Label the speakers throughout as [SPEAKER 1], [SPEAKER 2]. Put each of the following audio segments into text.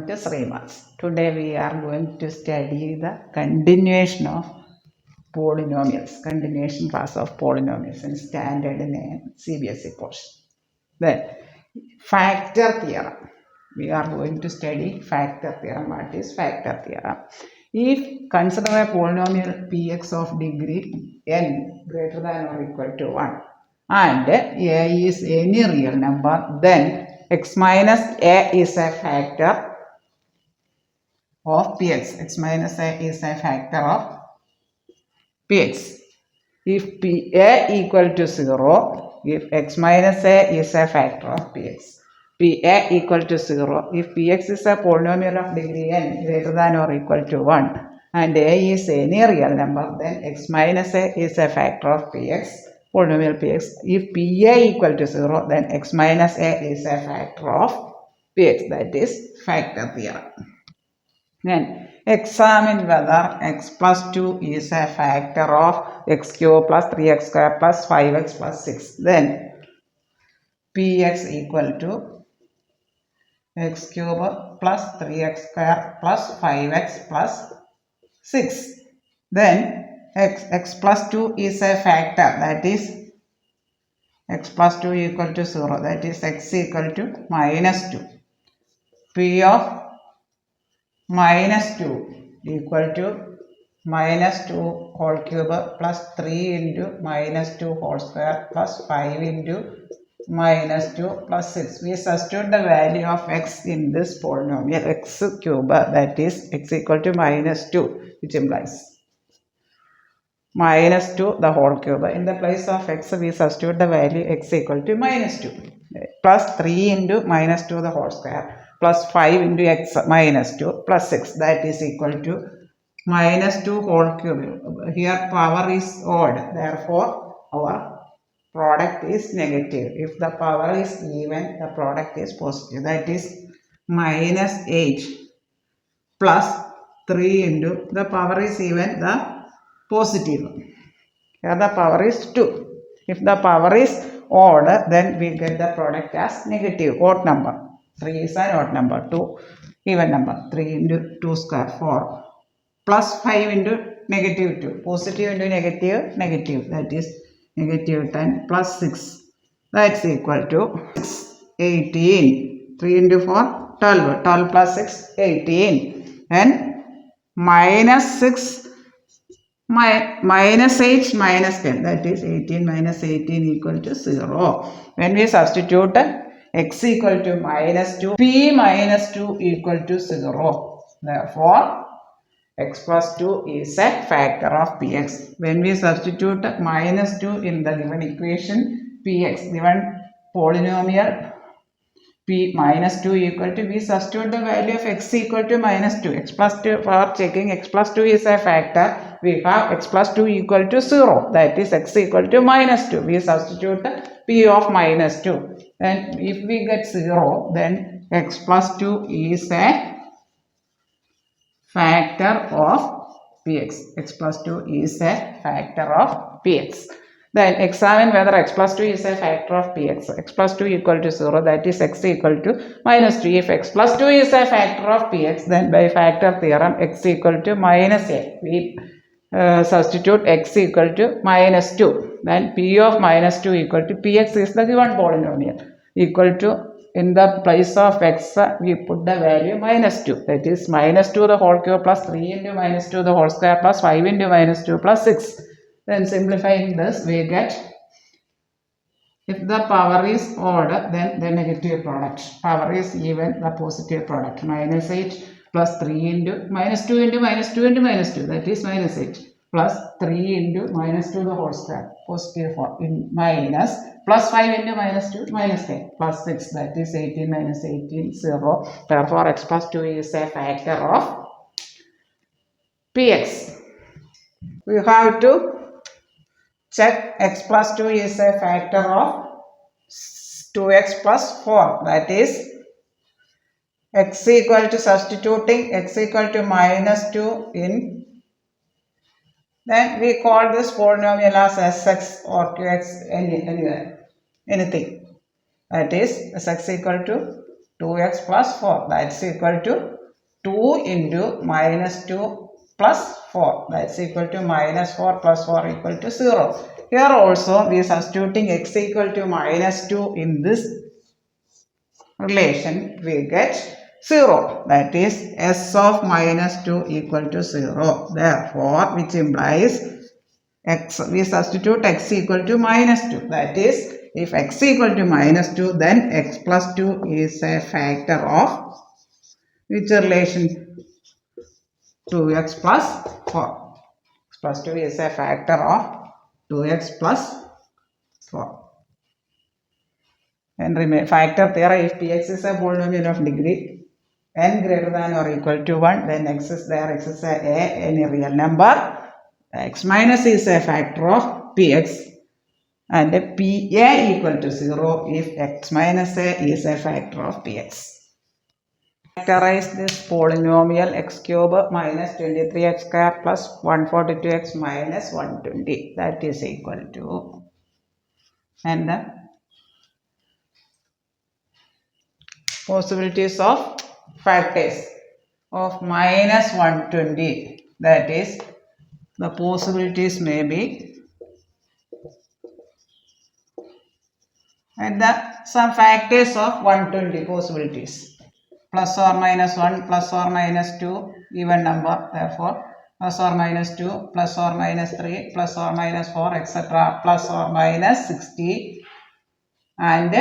[SPEAKER 1] Welcome to Srimas. Today we are going to study the continuation of polynomials, continuation class of polynomials in standard name CBSE portion. Then factor theorem. We are going to study factor theorem. What is factor theorem? If consider a polynomial px of degree n greater than or equal to 1 and a is any real number, then x minus a is a factor of px. X minus a is a factor of px. If a equal to 0, if x minus a is a factor of px, pa equal to 0, if px is a polynomial of degree n greater than or equal to 1 and a is any real number, then x minus a is a factor of px, polynomial px. If pa equal to 0, then x minus a is a factor of px. That is factor theorem. Then examine whether x plus 2 is a factor of x cube plus 3x square plus 5x plus 6. Then px equal to x cube plus 3x square plus 5x plus 6. Then x plus 2 is a factor, that is x plus 2 equal to 0, that is x equal to minus 2. P of minus 2 equal to minus 2 whole cube plus 3 into minus 2 whole square plus 5 into minus 2 plus 6. We substitute the value of x in this polynomial x cube, that is x equal to minus 2, which implies minus 2 the whole cube. In the place of x, we substitute the value x equal to minus 2 plus 3 into minus 2 the whole square plus 5 into x minus 2 plus 6, that is equal to minus 2 whole cube. Here power is odd, therefore our product is negative. If the power is even, the product is positive, that is minus 8 plus 3 into the power is even, the positive. Here the power is 2. If the power is odd, then we get the product as negative, odd number. 3 is an odd number, 2 even number. 3 into 2 square 4 plus 5 into negative 2, positive into negative, negative, that is negative 10 plus 6, that's equal to 6, 18. 3 into 4, 12, 12 plus 6, 18, and minus 6, minus 8, minus 10, that is 18 minus 18 equal to 0. When we substitute x equal to minus 2, p minus 2 equal to 0. Therefore, x plus 2 is a factor of px. When we substitute minus 2 in the given equation, px, given polynomial p minus 2 equal to, we substitute the value of x equal to minus 2. X plus 2, for checking x plus 2 is a factor, we have x plus 2 equal to 0. That is x equal to minus 2. We substitute p of minus 2. And if we get 0, then x plus 2 is a factor of px. X plus 2 is a factor of px. Then examine whether x plus 2 is a factor of px. X plus 2 equal to 0, that is x equal to minus 2. If x plus 2 is a factor of px, then by factor theorem x equal to minus a. We substitute x equal to minus 2. Then p of minus 2 equal to px is the given polynomial equal to, in the place of x we put the value minus 2, that is minus 2 the whole cube plus 3 into minus 2 the whole square plus 5 into minus 2 plus 6. Then simplifying this, we get, if the power is odd, then the negative product. Power is even, the positive product. Minus 8 plus 3 into minus 2 into minus 2 into minus 2, that is minus 8 plus 3 into minus 2 the whole square, positive 4 in minus, plus 5 into minus 2, minus 10 plus 6, that is 18 minus 18, 0. Therefore, x plus 2 is a factor of px. We have to check x plus 2 is a factor of 2x plus 4, that is x equal to, substituting x equal to minus 2 in, then we call this polynomial as sx or qx, anything. That is sx equal to 2x plus 4, that's equal to 2 into minus 2 plus 4. That's equal to minus 4 plus 4 equal to 0. Here also we are substituting x equal to minus 2 in this relation. We get 0. That is s of minus 2 equal to 0. Therefore, which implies x, we substitute x equal to minus 2. That is, if x equal to minus 2, then x plus 2 is a factor of which relation? 2x plus 4. X plus 2 is a factor of 2x plus 4. And factor theorem, if px is a polynomial of degree n greater than or equal to 1, then x is there, x is any real number. X minus is a factor of px and pa equal to 0 if x minus a is a factor of px. Factorize this polynomial x cube minus 23x square plus 142x minus 120. That is equal to, and the possibilities of factors of minus 120. That is, the possibilities may be, and some factors of 120 possibilities. Plus or minus 1, plus or minus 2, even number, therefore plus or minus 2, plus or minus 3, plus or minus 4, etc. plus or minus 60 and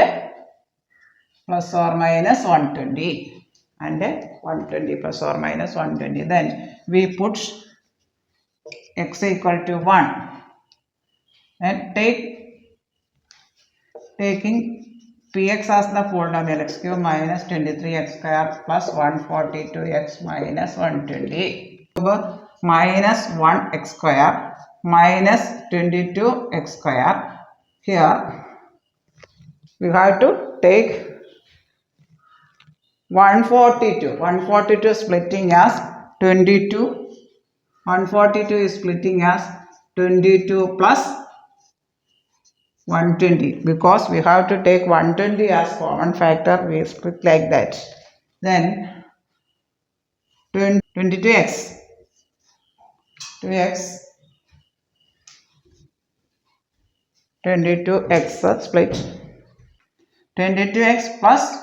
[SPEAKER 1] plus or minus 120 and 120 plus or minus 120. Then we put x equal to 1 and taking px as the polynomial x cube minus 23x square plus 142x minus 120 minus 1x square minus 22x square. Here we have to take 142 splitting as 22. 142 is splitting as 22 plus 120, because we have to take 120 as common factor, we split like that. Then 22x 22x split 22x plus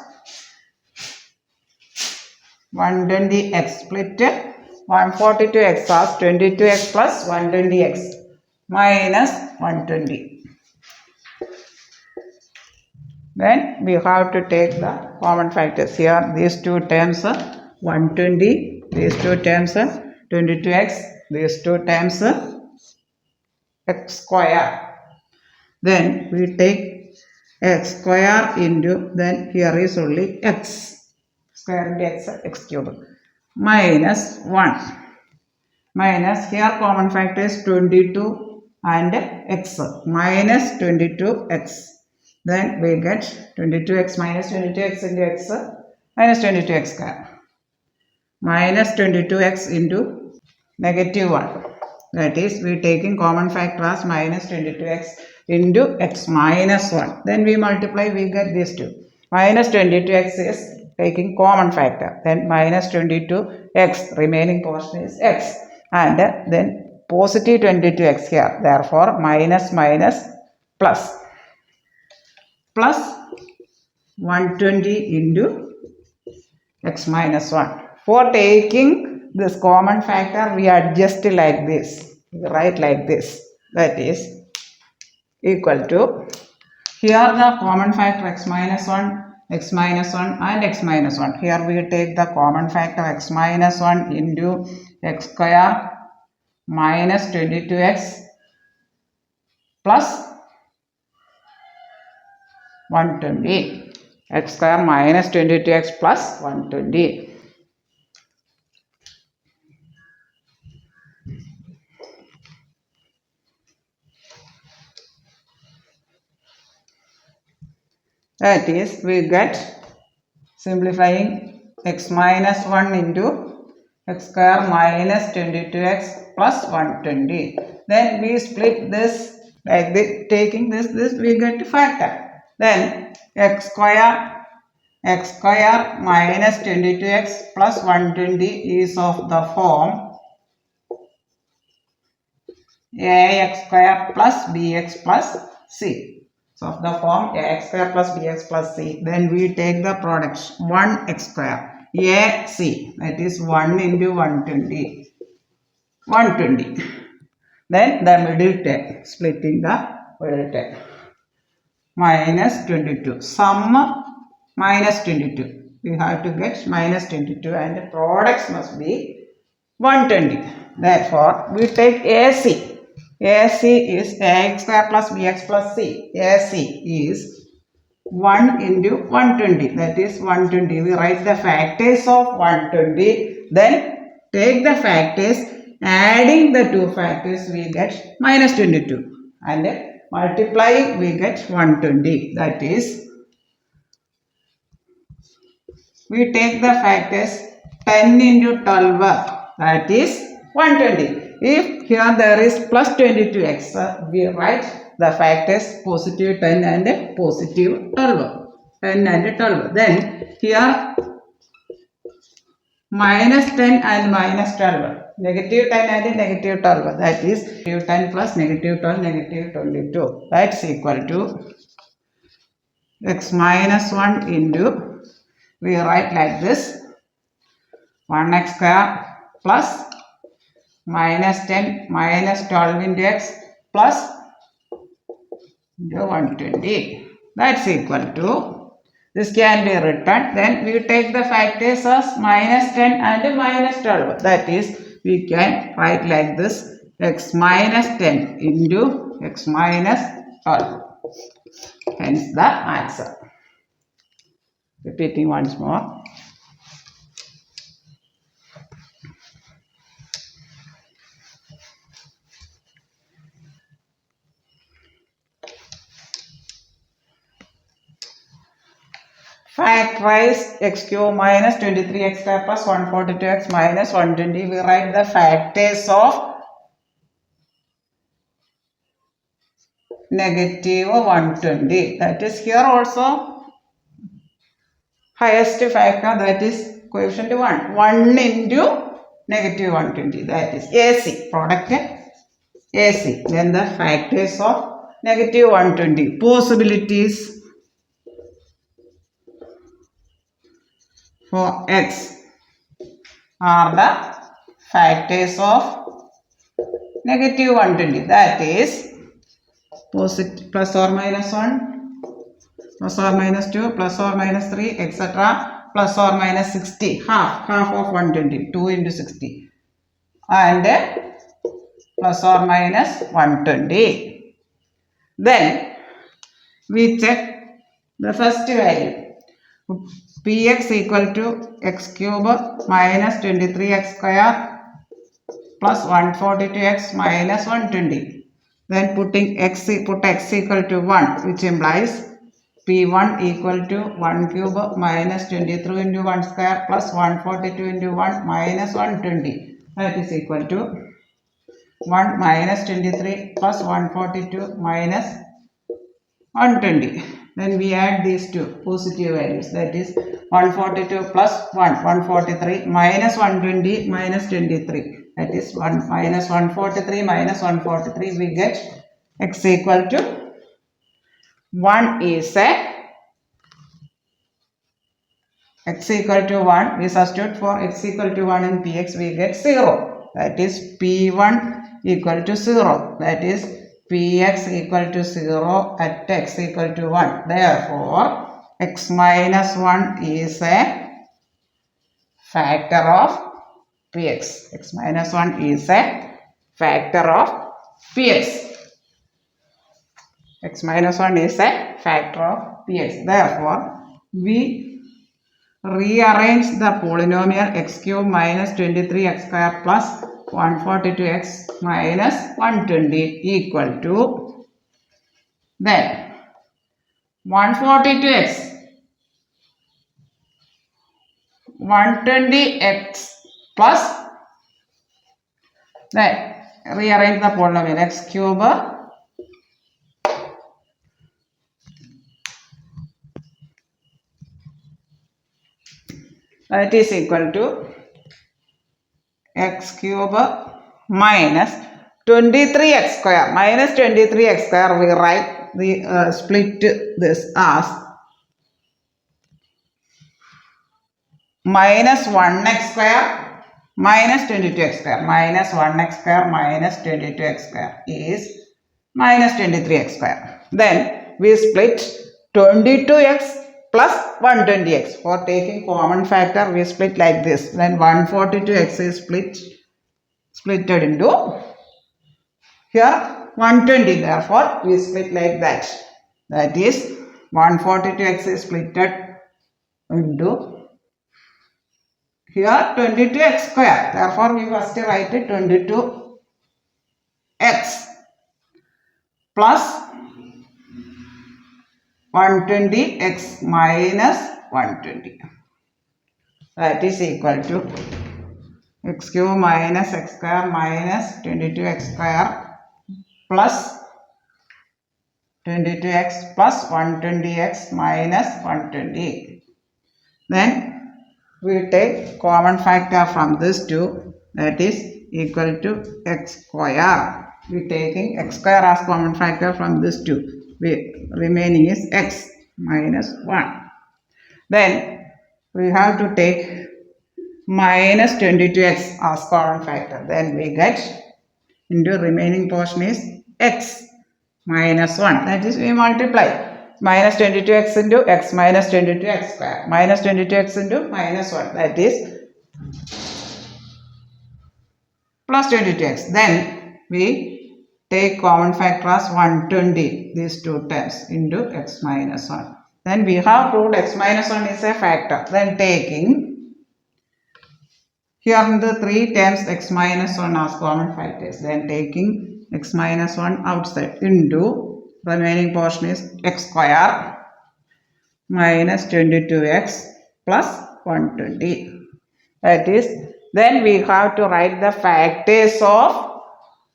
[SPEAKER 1] 120x split 142x as 22x plus 120x minus 120. Then we have to take the common factors. Here these two terms 120, these two terms 22x, these two terms x square. Then we take x square into, then here is only x square into x cube minus 1 minus, here common factor is 22 and x minus 22x. Then we get 22x minus 22x into x minus 22x square minus 22x into negative 1. That is, we taking common factor as minus 22x into x minus 1. Then we multiply, we get these two. Minus 22x is taking common factor. Then minus 22x, remaining portion is x. And then positive 22x here. Therefore, minus minus plus. Plus 120 into x minus 1. For taking this common factor, we adjust like this, we write like this. That is equal to, here the common factor x minus 1 and x minus 1. Here we take the common factor x minus 1 into x square minus 22x plus 120, x square minus 22x plus 120. That is, we get, simplifying, x minus 1 into x square minus 22x plus 120. Then we split this like this, taking this we get factor. Then x square x square minus 22x plus 120 is of the form ax square plus bx plus c. So of the form ax square plus bx plus c. Then we take the products 1x square ac, that is 1 into 120. 120. Then the middle term, splitting the middle term. Minus 22. Sum minus 22. We have to get minus 22 and the products must be 120. Therefore, we take AC. AC is ax square plus bx plus c. AC is 1 into 120. That is 120. We write the factors of 120. Then take the factors. Adding the two factors, we get minus 22. And multiplying, we get 120. That is, we take the factors 10 into 12. That is 120. If here there is plus 22x, we write the factors positive 10 and positive 12. 10 and 12. Then here minus 10 and minus 12. Negative 10 and negative 12. That is negative 10 plus negative 12, negative 22. That's equal to x minus 1 into, we write like this, 1x square plus minus 10 minus 12 into x plus into 120. That's equal to, this can be written. Then we take the factors as minus 10 and minus 12. That is, we can write like this, x minus 10 into x minus 12. Hence the answer. Repeating once more. Factorize x cube minus 23x square plus 142x minus 120. We write the factors of negative 120. That is here also highest factor, that is coefficient 1. 1 into negative 120. That is AC. Product AC. Then the factors of negative 120. Possibilities for x are the factors of negative 120. That is positive plus or minus 1, plus or minus 2, plus or minus 3, etc. plus or minus 60. Half of 120. 2 into 60. And plus or minus 120. Then we check the first value. Px equal to x cube minus 23x square plus 142x minus 120. Then put x equal to 1, which implies P1 equal to 1 cube minus 23 into 1 square plus 142 into 1 minus 120. That is equal to 1 minus 23 plus 142 minus 120. Then we add these two positive values, that is 142 plus 1, 143 minus 120 minus 23. That is 1 minus 143 minus 143. We get x equal to 1 is x equal to 1. We substitute for x equal to 1 in Px, we get 0. That is P1 equal to 0. That is Px equal to 0 at x equal to 1. Therefore, x minus 1 is a factor of Px. X minus 1 is a factor of Px. X minus 1 is a factor of Px. Therefore, we rearrange the polynomial x cube minus 23x square plus 142x minus 120 equal to, then 142x 120x plus, then rearrange the polynomial x cube That is equal to x cube minus 23x square. Minus 23x square, we write split this as minus 1x square minus 22x square. Minus 1x square minus 22x square is minus 23x square. Then we split 22x plus 120x. For taking common factor, we split like this. Then 142x is splitted into here 120. Therefore, we split like that. That is 142x is splitted into here 22x square. Therefore, we first write it 22x plus 120x minus 120. That is equal to x cube minus x square minus 22x square plus 22x plus 120x minus 120. Then we take common factor from this two, that is equal to x square. We taking x square as common factor from this two. Remaining is x minus 1. Then we have to take minus 22x as common factor. Then we get into remaining portion is x minus 1. That is we multiply minus 22x into x minus 22x square minus 22x into minus 1. That is plus 22x. Then we take common factor as 120, these two terms, into x minus 1. Then we have proved x minus 1 is a factor. Then taking here in the three terms x minus 1 as common factors. Then taking x minus 1 outside into remaining portion is x square minus 22x plus 120. That is, then we have to write the factors of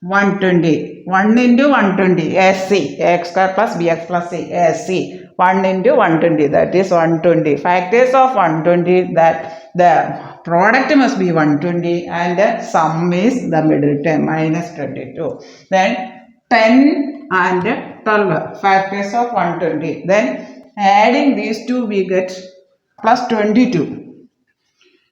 [SPEAKER 1] 120. 1 into 120 AC, x square plus bx plus c, AC. 1 into 120, that is 120. Factors of 120, that the product must be 120 and the sum is the middle term minus 22. Then 10 and 12 factors of 120. Then adding these two we get plus 22.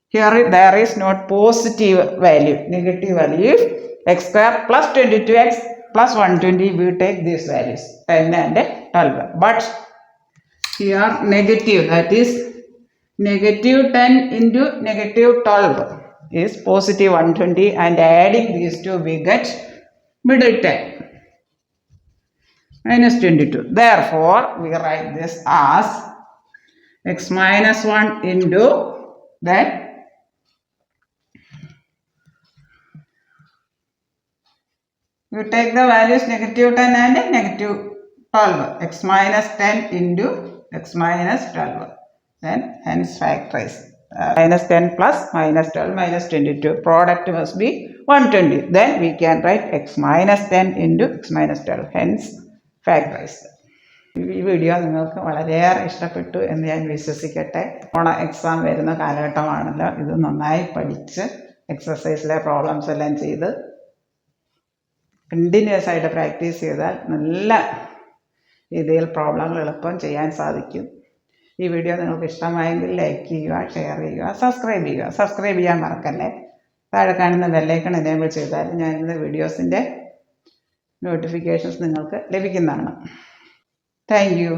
[SPEAKER 1] Here there is not positive value, negative value. If x square plus 22x plus 120, we take these values 10 and 12. But here negative, that is negative 10 into negative 12 is positive 120, and adding these two we get middle term minus 22. Therefore, we write this as x minus 1 into that you take the values negative 10 and negative 12. X minus 10 into x minus 12. Then hence factorize. Minus 10 plus minus 12 minus 22. Product must be 120. Then we can write x minus 10 into x minus 12. Hence factorize. ഈ video നിങ്ങൾക്ക് വളരെയേറെ ഇഷ്ടപ്പെട്ടു എന്ന് ഞാൻ വിശ്വസിക്കട്ടെ. Exam വരുന്ന കാലഘട്ടമാണല്ലോ. ഇത് നന്നായി പഠിച്ച് എക്സസൈസിലെ പ്രോബ്ലംസ് എല്ലാം ചെയ്ത് കണ്ടിന്യൂസ് ആയിട്ട് പ്രാക്ടീസ് ചെയ്താൽ നല്ല രീതിയിൽ പ്രോബ്ലങ്ങൾ എളുപ്പം ചെയ്യാൻ സാധിക്കും. ഈ വീഡിയോ നിങ്ങൾക്ക് ഇഷ്ടമായെങ്കിൽ ലൈക്ക് ചെയ്യുക, ഷെയർ ചെയ്യുക, സബ്സ്ക്രൈബ് ചെയ്യുക. സബ്സ്ക്രൈബ് ചെയ്യാൻ മറക്കല്ലേ. താഴെ കാണുന്ന ബെല്ലൈക്കൺ എനേബിൾ ചെയ്താൽ ഞാനിന്ന് വീഡിയോസിൻ്റെ നോട്ടിഫിക്കേഷൻസ് നിങ്ങൾക്ക് ലഭിക്കുന്നതാണ്. Thank you.